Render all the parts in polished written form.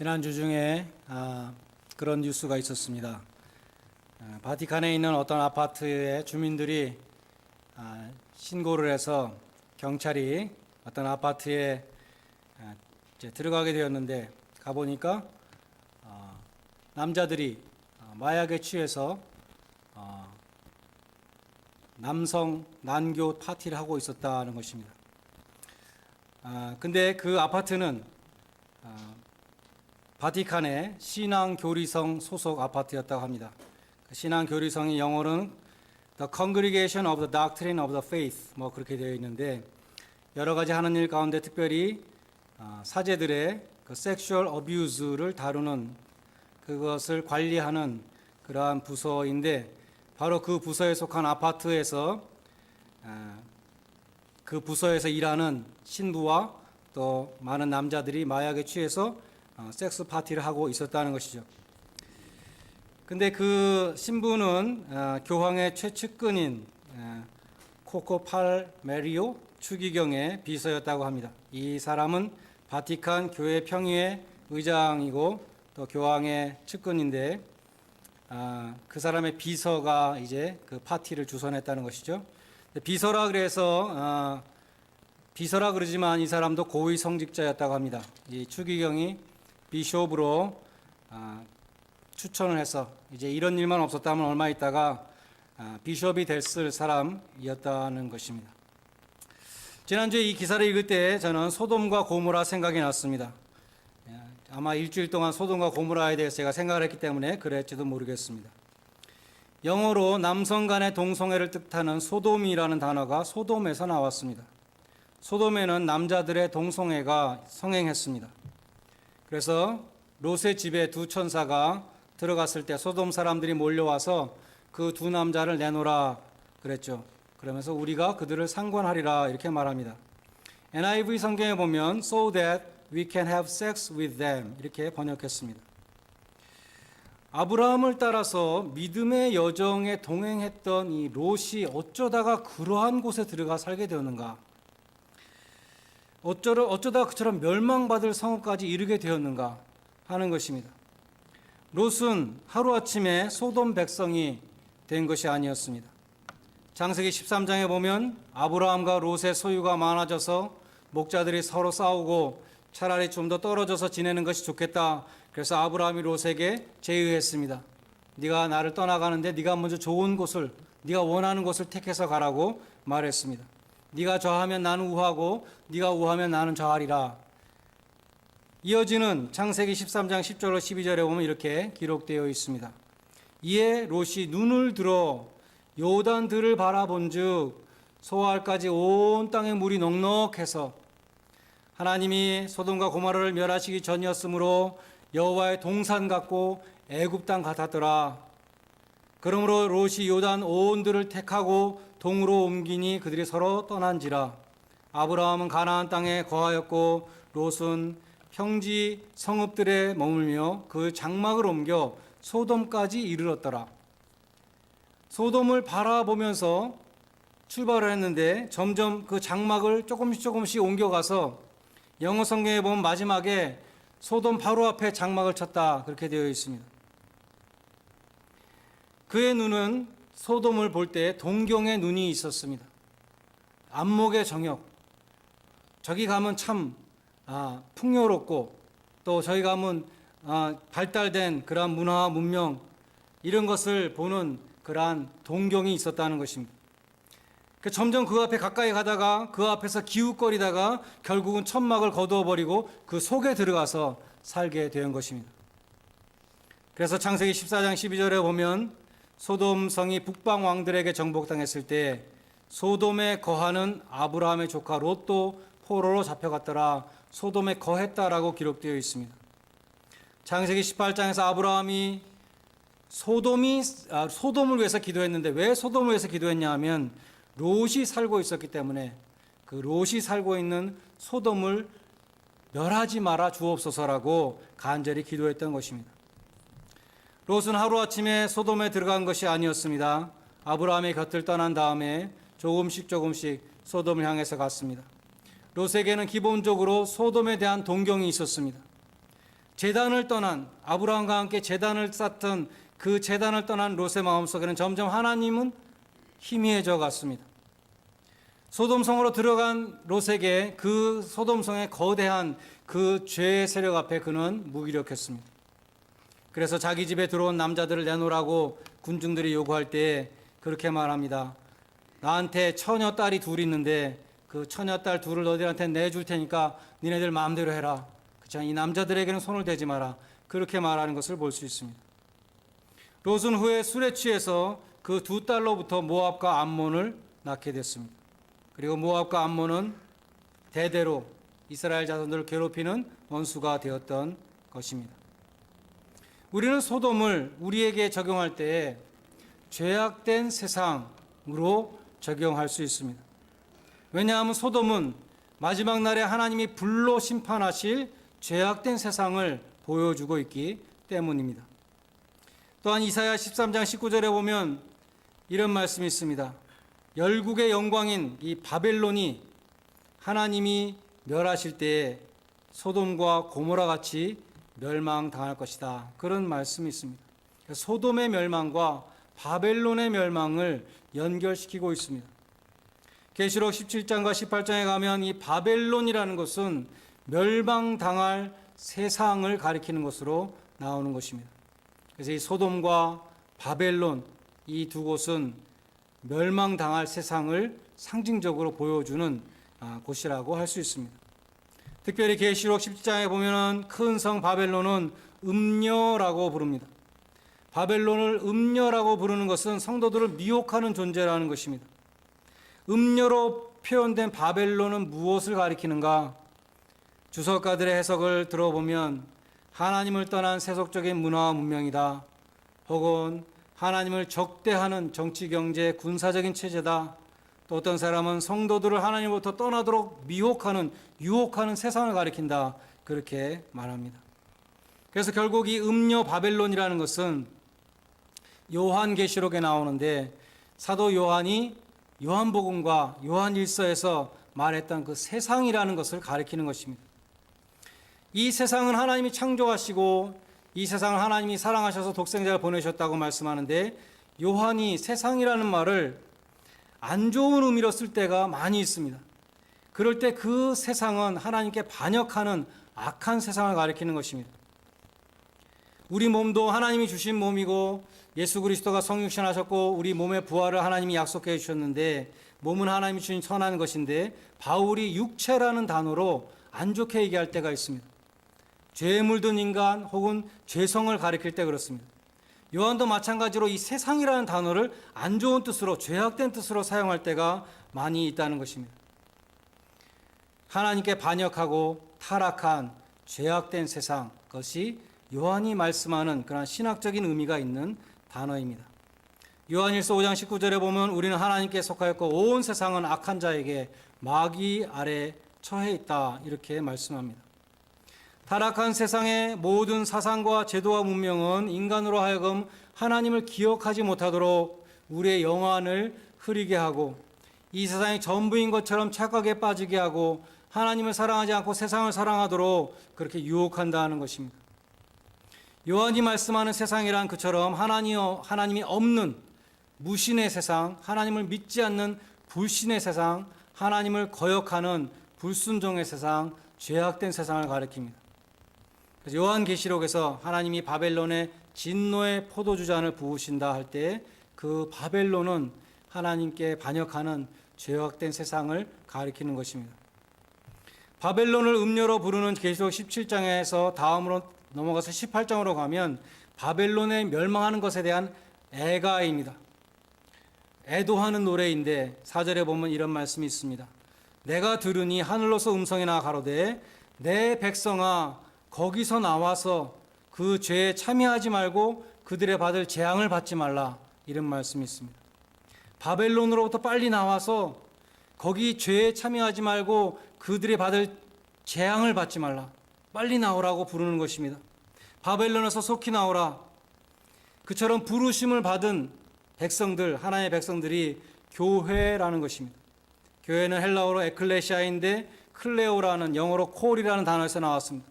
지난주 중에 그런 뉴스가 있었습니다. 바티칸에 있는 어떤 아파트의 주민들이 신고를 해서 경찰이 어떤 아파트에 이제 들어가게 되었는데 가보니까 남자들이 마약에 취해서 남성 난교 파티를 하고 있었다는 것입니다. 근데 그 아파트는 바티칸의 신앙교리성 소속 아파트였다고 합니다. 신앙교리성이 영어로는 The Congregation of the Doctrine of the Faith 뭐 그렇게 되어 있는데 여러 가지 하는 일 가운데 특별히 사제들의 그 섹슈얼 어뷰즈를 다루는 그것을 관리하는 그러한 부서인데 바로 그 부서에 속한 아파트에서 그 부서에서 일하는 신부와 또 많은 남자들이 마약에 취해서 섹스 파티를 하고 있었다는 것이죠. 근데 그 신부는 교황의 최측근인 코코 팔메리오 추기경의 비서였다고 합니다. 이 사람은 바티칸 교회 평의회 의장이고 또 교황의 측근인데 그 사람의 비서가 이제 그 파티를 주선했다는 것이죠. 비서라 그래서 비서라 그러지만 이 사람도 고위 성직자였다고 합니다. 이 추기경이 비숍으로 추천을 해서 이제 이런 일만 없었다면 얼마 있다가 비숍이 됐을 사람이었다는 것입니다. 지난주에 이 기사를 읽을 때 저는 소돔과 고모라 생각이 났습니다. 아마 일주일 동안 소돔과 고모라에 대해서 제가 생각을 했기 때문에 그랬지도 모르겠습니다. 영어로 남성 간의 동성애를 뜻하는 소돔이라는 단어가 소돔에서 나왔습니다. 소돔에는 남자들의 동성애가 성행했습니다. 그래서 롯의 집에 두 천사가 들어갔을 때 소돔 사람들이 몰려와서 그 두 남자를 내놓으라 그랬죠. 그러면서 우리가 그들을 상관하리라 이렇게 말합니다. NIV 성경에 보면 so that we can have sex with them 이렇게 번역했습니다. 아브라함을 따라서 믿음의 여정에 동행했던 이 롯이 어쩌다가 그러한 곳에 들어가 살게 되었는가? 어쩌다가 그처럼 멸망받을 성읍까지 이르게 되었는가 하는 것입니다. 롯은 하루아침에 소돔 백성이 된 것이 아니었습니다. 창세기 13장에 보면 아브라함과 롯의 소유가 많아져서 목자들이 서로 싸우고 차라리 좀 더 떨어져서 지내는 것이 좋겠다. 그래서 아브라함이 롯에게 제의했습니다. 네가 나를 떠나가는데 네가 먼저 좋은 곳을 네가 원하는 곳을 택해서 가라고 말했습니다. 네가 좌하면 나는 우하고 네가 우하면 나는 좌하리라. 이어지는 창세기 13장 10절로 12절에 보면 이렇게 기록되어 있습니다. 이에 롯이 눈을 들어 요단들을 바라본즉 소알까지 온 땅의 물이 넉넉해서 하나님이 소돔과 고모라를 멸하시기 전이었으므로 여호와의 동산 같고 애굽 땅 같았더라. 그러므로 롯이 요단 온 들을 택하고 동으로 옮기니 그들이 서로 떠난지라. 아브라함은 가나안 땅에 거하였고 롯은 평지 성읍들에 머물며 그 장막을 옮겨 소돔까지 이르렀더라. 소돔을 바라보면서 출발을 했는데 점점 그 장막을 조금씩 옮겨가서 영어 성경에 보면 마지막에 소돔 바로 앞에 장막을 쳤다 그렇게 되어 있습니다. 그의 눈은 소돔을 볼 때 동경의 눈이 있었습니다. 안목의 정역. 저기 가면 참 풍요롭고 또 저기 가면 발달된 그러한 문화와 문명 이런 것을 보는 그러한 동경이 있었다는 것입니다. 점점 그 앞에 가까이 가다가 그 앞에서 기웃거리다가 결국은 천막을 거두어버리고 그 속에 들어가서 살게 된 것입니다. 그래서 창세기 14장 12절에 보면 소돔 성이 북방 왕들에게 정복당했을 때 소돔에 거하는 아브라함의 조카 롯도 포로로 잡혀갔더라. 소돔에 거했다라고 기록되어 있습니다. 창세기 18장에서 아브라함이 소돔을 위해서 기도했는데 왜 소돔을 위해서 기도했냐 하면 롯이 살고 있었기 때문에 그 롯이 살고 있는 소돔을 멸하지 말아 주옵소서라고 간절히 기도했던 것입니다. 롯은 하루아침에 소돔에 들어간 것이 아니었습니다. 아브라함의 곁을 떠난 다음에 조금씩 소돔을 향해서 갔습니다. 롯에게는 기본적으로 소돔에 대한 동경이 있었습니다. 제단을 떠난, 아브라함과 함께 제단을 쌓던 그 제단을 떠난 롯의 마음속에는 점점 하나님은 희미해져 갔습니다. 소돔성으로 들어간 롯에게 그 소돔성의 거대한 그 죄의 세력 앞에 그는 무기력했습니다. 그래서 자기 집에 들어온 남자들을 내놓으라고 군중들이 요구할 때에 그렇게 말합니다. 나한테 처녀 딸이 둘 있는데 그 처녀 딸 둘을 너희들한테 내줄 테니까 니네들 마음대로 해라. 그렇죠? 이 남자들에게는 손을 대지 마라. 그렇게 말하는 것을 볼 수 있습니다. 롯은 후에 술에 취해서 그 두 딸로부터 모압과 암몬을 낳게 됐습니다. 그리고 모압과 암몬은 대대로 이스라엘 자손들을 괴롭히는 원수가 되었던 것입니다. 우리는 소돔을 우리에게 적용할 때에 죄악된 세상으로 적용할 수 있습니다. 왜냐하면 소돔은 마지막 날에 하나님이 불로 심판하실 죄악된 세상을 보여주고 있기 때문입니다. 또한 이사야 13장 19절에 보면 이런 말씀이 있습니다. 열국의 영광인 이 바벨론이 하나님이 멸하실 때에 소돔과 고모라 같이 멸망당할 것이다. 그런 말씀이 있습니다. 소돔의 멸망과 바벨론의 멸망을 연결시키고 있습니다. 계시록 17장과 18장에 가면 이 바벨론이라는 것은 멸망당할 세상을 가리키는 것으로 나오는 것입니다. 그래서 이 소돔과 바벨론 이 두 곳은 멸망당할 세상을 상징적으로 보여주는 곳이라고 할 수 있습니다. 특별히 계시록 17장에 보면은 큰 성 바벨론은 음녀라고 부릅니다. 바벨론을 음녀라고 부르는 것은 성도들을 미혹하는 존재라는 것입니다. 음녀로 표현된 바벨론은 무엇을 가리키는가? 주석가들의 해석을 들어보면 하나님을 떠난 세속적인 문화와 문명이다. 혹은 하나님을 적대하는 정치, 경제, 군사적인 체제다. 또 어떤 사람은 성도들을 하나님으로부터 떠나도록 미혹하는, 유혹하는 세상을 가리킨다. 그렇게 말합니다. 그래서 결국 이 음녀 바벨론이라는 것은 요한계시록에 나오는데 사도 요한이 요한복음과 요한일서에서 말했던 그 세상이라는 것을 가리키는 것입니다. 이 세상은 하나님이 창조하시고 이 세상을 하나님이 사랑하셔서 독생자를 보내셨다고 말씀하는데 요한이 세상이라는 말을 안 좋은 의미로 쓸 때가 많이 있습니다. 그럴 때 그 세상은 하나님께 반역하는 악한 세상을 가리키는 것입니다. 우리 몸도 하나님이 주신 몸이고 예수 그리스도가 성육신하셨고 우리 몸의 부활을 하나님이 약속해 주셨는데 몸은 하나님이 주신 선한 것인데 바울이 육체라는 단어로 안 좋게 얘기할 때가 있습니다. 죄에 물든 인간 혹은 죄성을 가리킬 때 그렇습니다. 요한도 마찬가지로 이 세상이라는 단어를 안 좋은 뜻으로 죄악된 뜻으로 사용할 때가 많이 있다는 것입니다. 하나님께 반역하고 타락한 죄악된 세상, 그것이 요한이 말씀하는 그런 신학적인 의미가 있는 단어입니다. 요한일서 5장 19절에 보면 우리는 하나님께 속하였고 온 세상은 악한 자에게 마귀 아래 처해 있다 이렇게 말씀합니다. 타락한 세상의 모든 사상과 제도와 문명은 인간으로 하여금 하나님을 기억하지 못하도록 우리의 영안을 흐리게 하고 이 세상이 전부인 것처럼 착각에 빠지게 하고 하나님을 사랑하지 않고 세상을 사랑하도록 그렇게 유혹한다는 것입니다. 요한이 말씀하는 세상이란 그처럼 하나님이 없는 무신의 세상, 하나님을 믿지 않는 불신의 세상, 하나님을 거역하는 불순종의 세상, 죄악된 세상을 가리킵니다. 그래서 요한계시록에서 하나님이 바벨론에 진노의 포도주잔을 부으신다 할 때 그 바벨론은 하나님께 반역하는 죄악된 세상을 가리키는 것입니다. 바벨론을 음녀로 부르는 계시록 17장에서 다음으로 넘어가서 18장으로 가면 바벨론에 멸망하는 것에 대한 애가입니다. 애도하는 노래인데 4절에 보면 이런 말씀이 있습니다. 내가 들으니 하늘로서 음성이 나 가로되 내 백성아 거기서 나와서 그 죄에 참여하지 말고 그들의 받을 재앙을 받지 말라 이런 말씀이 있습니다. 바벨론으로부터 빨리 나와서 거기 죄에 참여하지 말고 그들이 받을 재앙을 받지 말라. 빨리 나오라고 부르는 것입니다. 바벨론에서 속히 나오라. 그처럼 부르심을 받은 백성들, 하나님의 백성들이 교회라는 것입니다. 교회는 헬라어로 에클레시아인데 클레오라는 영어로 콜이라는 단어에서 나왔습니다.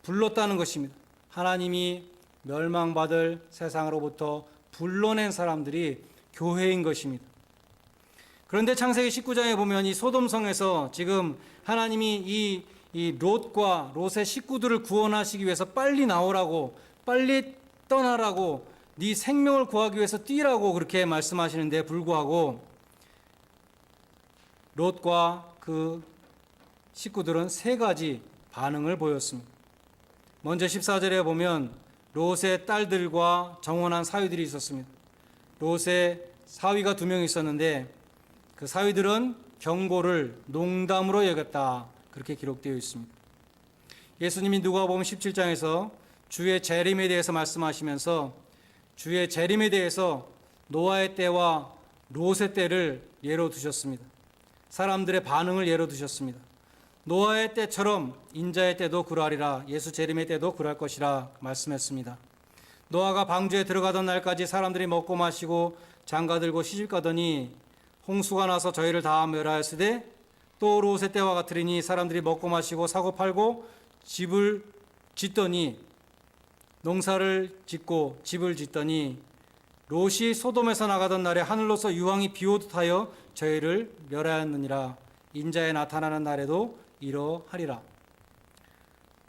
불렀다는 것입니다. 하나님이 멸망받을 세상으로부터 불러낸 사람들이 교회인 것입니다. 그런데 창세기 19장에 보면 이 소돔성에서 지금 하나님이 이 롯과 롯의 식구들을 구원하시기 위해서 빨리 나오라고, 빨리 떠나라고, 네 생명을 구하기 위해서 뛰라고 그렇게 말씀하시는데 불구하고 롯과 그 식구들은 세 가지 반응을 보였습니다. 먼저 14절에 보면 롯의 딸들과 정혼한 사위들이 있었습니다. 롯의 사위가 2명 있었는데 그 사위들은 경고를 농담으로 여겼다, 그렇게 기록되어 있습니다. 예수님이 누가복음 17장에서 주의 재림에 대해서 말씀하시면서 주의 재림에 대해서 노아의 때와 롯의 때를 예로 두셨습니다. 사람들의 반응을 예로 두셨습니다. 노아의 때처럼 인자의 때도 그러하리라, 예수 재림의 때도 그럴 것이라 말씀했습니다. 노아가 방주에 들어가던 날까지 사람들이 먹고 마시고 장가들고 시집가더니 홍수가 나서 저희를 다 멸하였으되 또 롯의 때와 같으리니 사람들이 먹고 마시고 사고 팔고 집을 짓더니 농사를 짓고 집을 짓더니 롯이 소돔에서 나가던 날에 하늘로서 유황이 비오듯 하여 저희를 멸하였느니라. 인자에 나타나는 날에도 이러하리라.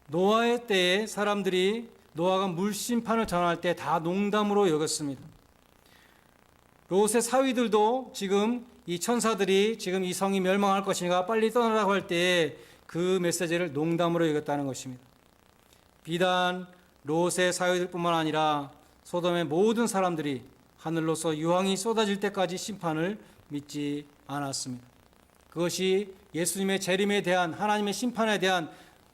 노아의 때에 사람들이 노아가 물심판을 전할 때 다 농담으로 여겼습니다. 롯의 사위들도 지금 이 천사들이 지금 이 성이 멸망할 것이니까 빨리 떠나라고 할 때에 그 메시지를 농담으로 여겼다는 것입니다. 비단 롯의 사위들뿐만 아니라 소돔의 모든 사람들이 하늘로서 유황이 쏟아질 때까지 심판을 믿지 않았습니다. 그것이 예수님의 재림에 대한, 하나님의 심판에 대한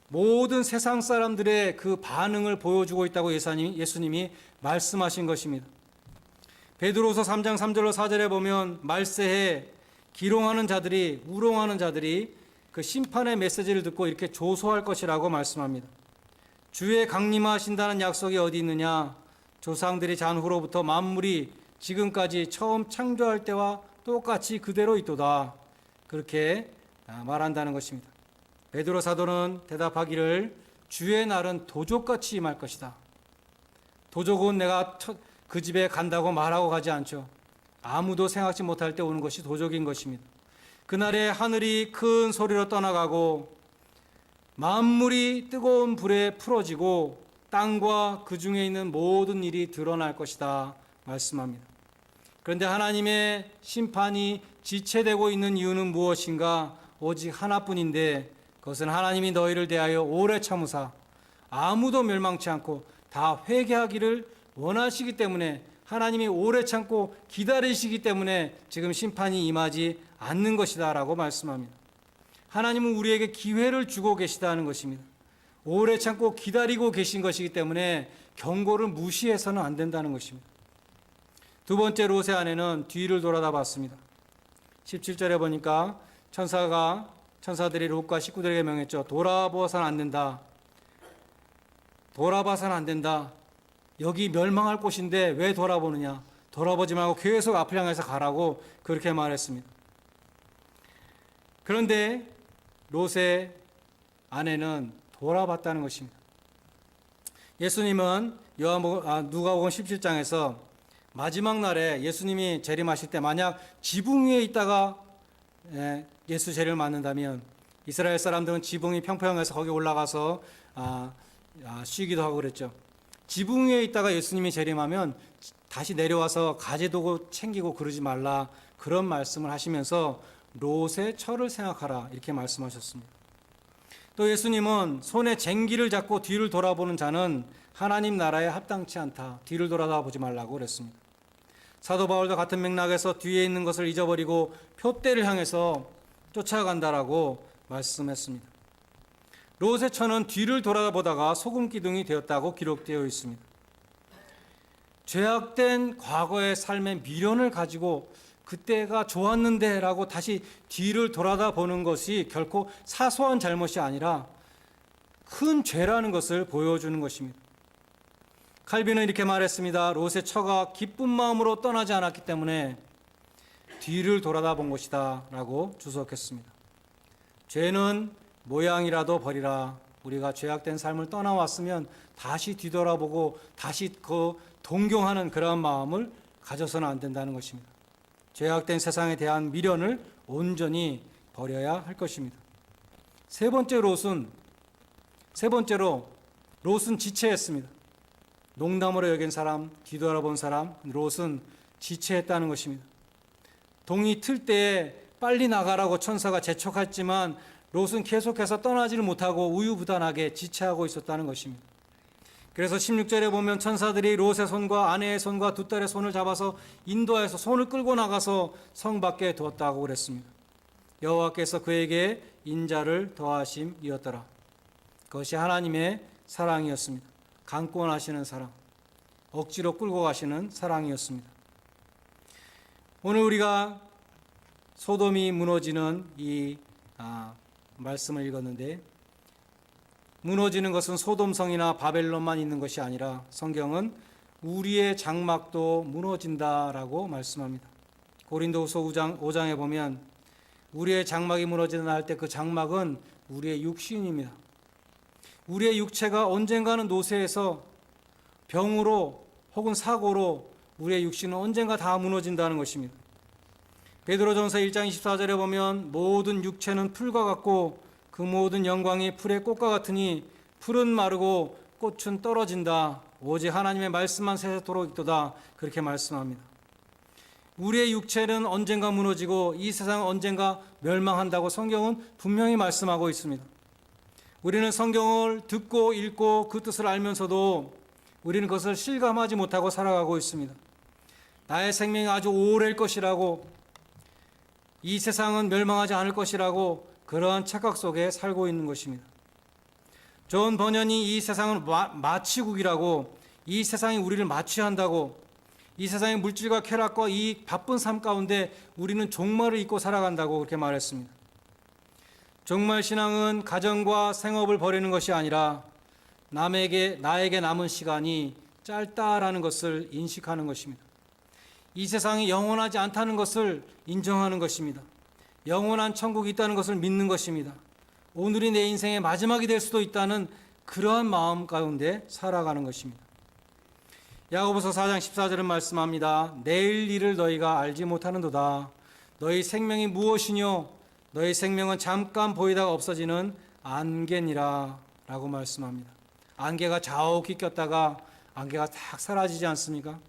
모든 세상 사람들의 그 반응을 보여주고 있다고 예수님이 말씀하신 것입니다. 베드로서 3장 3절로 4절에 보면 말세에 기롱하는 자들이, 우롱하는 자들이 그 심판의 메시지를 듣고 이렇게 조소할 것이라고 말씀합니다. 주의 강림하신다는 약속이 어디 있느냐? 조상들이 잔 후로부터 만물이 지금까지 처음 창조할 때와 똑같이 그대로 있도다, 그렇게 말한다는 것입니다. 베드로 사도는 대답하기를 주의 날은 도적같이 임할 것이다. 도적은 내가 그 집에 간다고 말하고 가지 않죠. 아무도 생각지 못할 때 오는 것이 도적인 것입니다. 그날에 하늘이 큰 소리로 떠나가고 만물이 뜨거운 불에 풀어지고 땅과 그 중에 있는 모든 일이 드러날 것이다 말씀합니다. 그런데 하나님의 심판이 지체되고 있는 이유는 무엇인가? 오직 하나뿐인데 그것은 하나님이 너희를 대하여 오래 참으사 아무도 멸망치 않고 다 회개하기를 원하시기 때문에, 하나님이 오래 참고 기다리시기 때문에 지금 심판이 임하지 않는 것이다 라고 말씀합니다. 하나님은 우리에게 기회를 주고 계시다는 것입니다. 오래 참고 기다리고 계신 것이기 때문에 경고를 무시해서는 안 된다는 것입니다. 두 번째, 롯의 아내는 뒤를 돌아다 봤습니다. 17절에 보니까 천사들이 롯과 식구들에게 명했죠. 돌아보아서는 안 된다. 돌아봐서는 안 된다. 여기 멸망할 곳인데 왜 돌아보느냐? 돌아보지 말고 계속 앞을 향해서 가라고 그렇게 말했습니다. 그런데 롯의 아내는 돌아봤다는 것입니다. 예수님은 누가복음 17장에서 마지막 날에 예수님이 재림하실 때 만약 지붕 위에 있다가 예수 재림을 맞는다면 이스라엘 사람들은 지붕이 평평해서 거기 올라가서 쉬기도 하고 그랬죠. 지붕 위에 있다가 예수님이 재림하면 다시 내려와서 가재도구 챙기고 그러지 말라, 그런 말씀을 하시면서 롯의 처를 생각하라, 이렇게 말씀하셨습니다. 또 예수님은 손에 쟁기를 잡고 뒤를 돌아보는 자는 하나님 나라에 합당치 않다, 뒤를 돌아보지 말라고 그랬습니다. 사도 바울도 같은 맥락에서 뒤에 있는 것을 잊어버리고 표대를 향해서 쫓아간다라고 말씀했습니다. 롯의 처는 뒤를 돌아보다가 소금 기둥이 되었다고 기록되어 있습니다. 죄악된 과거의 삶의 미련을 가지고 그때가 좋았는데 라고 다시 뒤를 돌아보는 것이 결코 사소한 잘못이 아니라 큰 죄라는 것을 보여주는 것입니다. 칼빈은 이렇게 말했습니다. 롯의 처가 기쁜 마음으로 떠나지 않았기 때문에 뒤를 돌아본 것이다 라고 주석했습니다. 죄는 모양이라도 버리라, 우리가 죄악된 삶을 떠나왔으면 다시 뒤돌아보고 다시 그 동경하는 그러한 마음을 가져서는 안 된다는 것입니다. 죄악된 세상에 대한 미련을 온전히 버려야 할 것입니다. 세 번째로 롯은 지체했습니다. 농담으로 여긴 사람, 뒤돌아본 사람, 롯은 지체했다는 것입니다. 동이 틀 때에 빨리 나가라고 천사가 재촉했지만 롯은 계속해서 떠나지를 못하고 우유부단하게 지체하고 있었다는 것입니다. 그래서 16절에 보면 천사들이 롯의 손과 아내의 손과 두 딸의 손을 잡아서 인도하여서 손을 끌고 나가서 성 밖에 두었다고 그랬습니다. 여호와께서 그에게 인자를 더하심이었더라. 그것이 하나님의 사랑이었습니다. 강권하시는 사랑, 억지로 끌고 가시는 사랑이었습니다. 오늘 우리가 소돔이 무너지는 이 말씀을 읽었는데, 무너지는 것은 소돔성이나 바벨론만 있는 것이 아니라 성경은 우리의 장막도 무너진다라고 말씀합니다. 고린도후서 5장에 보면 우리의 장막이 무너지는 날 때 그 장막은 우리의 육신입니다. 우리의 육체가 언젠가는 노쇠해서 병으로 혹은 사고로 우리의 육신은 언젠가 다 무너진다는 것입니다. 베드로전서 1장 24절에 보면 모든 육체는 풀과 같고 그 모든 영광이 풀의 꽃과 같으니 풀은 마르고 꽃은 떨어진다. 오직 하나님의 말씀만 세세토록 있도다. 그렇게 말씀합니다. 우리의 육체는 언젠가 무너지고 이 세상은 언젠가 멸망한다고 성경은 분명히 말씀하고 있습니다. 우리는 성경을 듣고 읽고 그 뜻을 알면서도 우리는 그것을 실감하지 못하고 살아가고 있습니다. 나의 생명이 아주 오래일 것이라고, 이 세상은 멸망하지 않을 것이라고 그러한 착각 속에 살고 있는 것입니다. 존 버년이 이 세상은 마취국이라고, 이 세상이 우리를 마취한다고, 이 세상의 물질과 쾌락과 이 바쁜 삶 가운데 우리는 종말을 잊고 살아간다고 그렇게 말했습니다. 종말 신앙은 가정과 생업을 버리는 것이 아니라 나에게 남은 시간이 짧다라는 것을 인식하는 것입니다. 이 세상이 영원하지 않다는 것을 인정하는 것입니다. 영원한 천국이 있다는 것을 믿는 것입니다. 오늘이 내 인생의 마지막이 될 수도 있다는 그러한 마음 가운데 살아가는 것입니다. 야고보서 4장 14절은 말씀합니다. 내일 일을 너희가 알지 못하는도다. 너희 생명이 무엇이뇨? 너희 생명은 잠깐 보이다가 없어지는 안개니라 라고 말씀합니다. 안개가 자욱히 꼈다가 안개가 딱 사라지지 않습니까?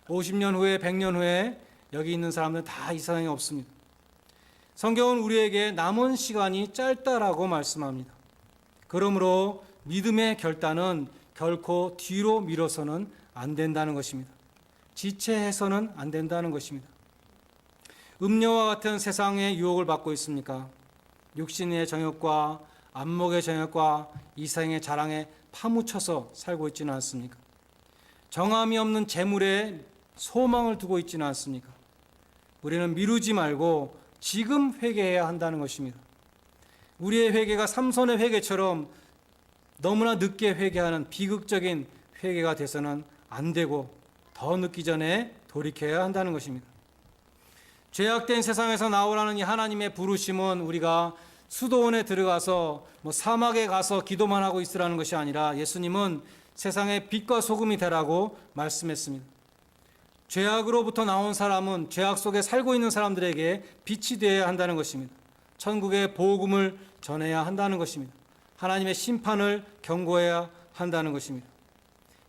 50년 후에 100년 후에 여기 있는 사람들은 다 이 세상에 없습니다. 성경은 우리에게 남은 시간이 짧다라고 말씀합니다. 그러므로 믿음의 결단은 결코 뒤로 미뤄서는 안 된다는 것입니다. 지체해서는 안 된다는 것입니다. 음료와 같은 세상의 유혹을 받고 있습니까? 육신의 정욕과 안목의 정욕과 이생의 자랑에 파묻혀서 살고 있지는 않습니까? 정함이 없는 재물에 소망을 두고 있지는 않습니까? 우리는 미루지 말고 지금 회개해야 한다는 것입니다. 우리의 회개가 삼손의 회개처럼 너무나 늦게 회개하는 비극적인 회개가 돼서는 안 되고 더 늦기 전에 돌이켜야 한다는 것입니다. 죄악된 세상에서 나오라는 이 하나님의 부르심은 우리가 수도원에 들어가서 사막에 가서 기도만 하고 있으라는 것이 아니라 예수님은 세상의 빛과 소금이 되라고 말씀했습니다. 죄악으로부터 나온 사람은 죄악 속에 살고 있는 사람들에게 빛이 되어야 한다는 것입니다. 천국의 복음을 전해야 한다는 것입니다. 하나님의 심판을 경고해야 한다는 것입니다.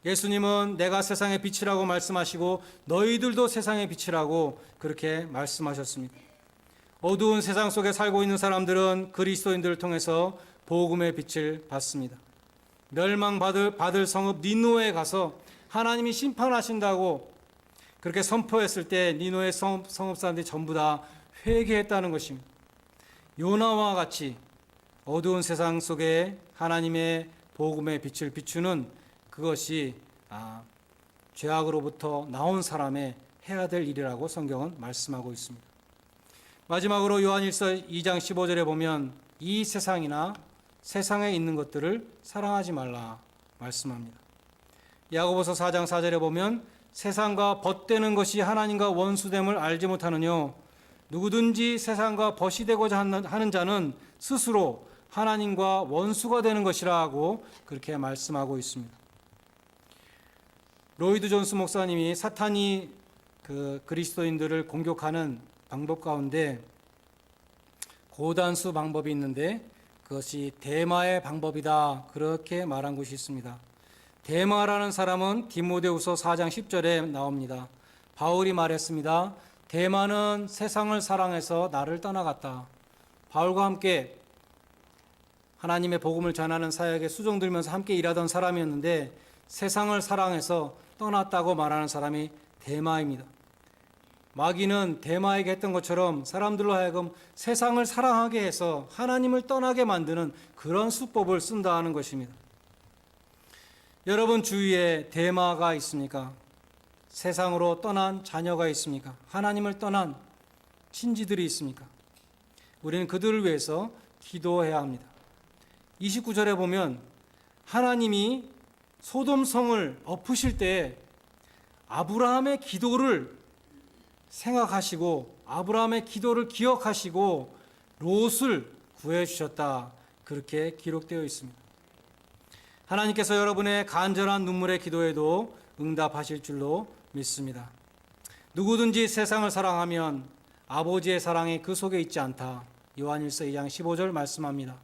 예수님은 내가 세상의 빛이라고 말씀하시고 너희들도 세상의 빛이라고 그렇게 말씀하셨습니다. 어두운 세상 속에 살고 있는 사람들은 그리스도인들을 통해서 복음의 빛을 받습니다. 멸망받을 성읍 니느웨에 가서 하나님이 심판하신다고 그렇게 선포했을 때 니느웨 성읍 사람들이 전부 다 회개했다는 것입니다. 요나와 같이 어두운 세상 속에 하나님의 복음의 빛을 비추는 그것이 죄악으로부터 나온 사람의 해야 될 일이라고 성경은 말씀하고 있습니다. 마지막으로 요한일서 2장 15절에 보면 이 세상이나 세상에 있는 것들을 사랑하지 말라 말씀합니다. 야고보서 4장 4절에 보면 세상과 벗되는 것이 하나님과 원수됨을 알지 못하느뇨. 누구든지 세상과 벗이 되고자 하는 자는 스스로 하나님과 원수가 되는 것이라고 그렇게 말씀하고 있습니다. 로이드 존스 목사님이 사탄이 그리스도인들을 공격하는 방법 가운데 고단수 방법이 있는데 그것이 대마의 방법이다, 그렇게 말한 것이 있습니다. 대마라는 사람은 디모데후서 4장 10절에 나옵니다. 바울이 말했습니다. 대마는 세상을 사랑해서 나를 떠나갔다. 바울과 함께 하나님의 복음을 전하는 사역에 수종들면서 함께 일하던 사람이었는데 세상을 사랑해서 떠났다고 말하는 사람이 대마입니다. 마귀는 대마에게 했던 것처럼 사람들로 하여금 세상을 사랑하게 해서 하나님을 떠나게 만드는 그런 수법을 쓴다 하는 것입니다. 여러분 주위에 대마가 있습니까? 세상으로 떠난 자녀가 있습니까? 하나님을 떠난 신지들이 있습니까? 우리는 그들을 위해서 기도해야 합니다. 29절에 보면 하나님이 소돔성을 엎으실 때 아브라함의 기도를 생각하시고 아브라함의 기도를 기억하시고 롯을 구해주셨다, 그렇게 기록되어 있습니다. 하나님께서 여러분의 간절한 눈물의 기도에도 응답하실 줄로 믿습니다. 누구든지 세상을 사랑하면 아버지의 사랑이 그 속에 있지 않다, 요한일서 2장 15절 말씀합니다.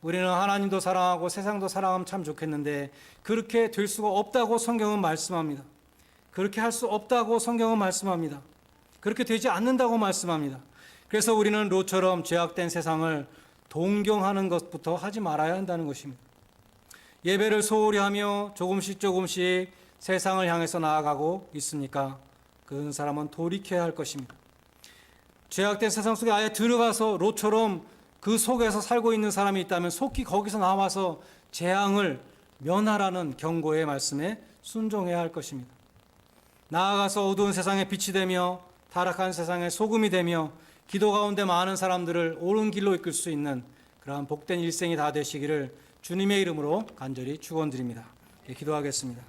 우리는 하나님도 사랑하고 세상도 사랑하면 참 좋겠는데 그렇게 될 수가 없다고 성경은 말씀합니다. 그렇게 할 수 없다고 성경은 말씀합니다. 그렇게 되지 않는다고 말씀합니다. 그래서 우리는 롯처럼 죄악된 세상을 동경하는 것부터 하지 말아야 한다는 것입니다. 예배를 소홀히 하며 조금씩 세상을 향해서 나아가고 있습니까? 그 사람은 돌이켜야 할 것입니다. 죄악된 세상 속에 아예 들어가서 롯처럼 그 속에서 살고 있는 사람이 있다면 속히 거기서 나와서 재앙을 면하라는 경고의 말씀에 순종해야 할 것입니다. 나아가서 어두운 세상에 빛이 되며 타락한 세상에 소금이 되며 기도 가운데 많은 사람들을 옳은 길로 이끌 수 있는 그러한 복된 일생이 다 되시기를 주님의 이름으로 간절히 축원드립니다. 기도하겠습니다.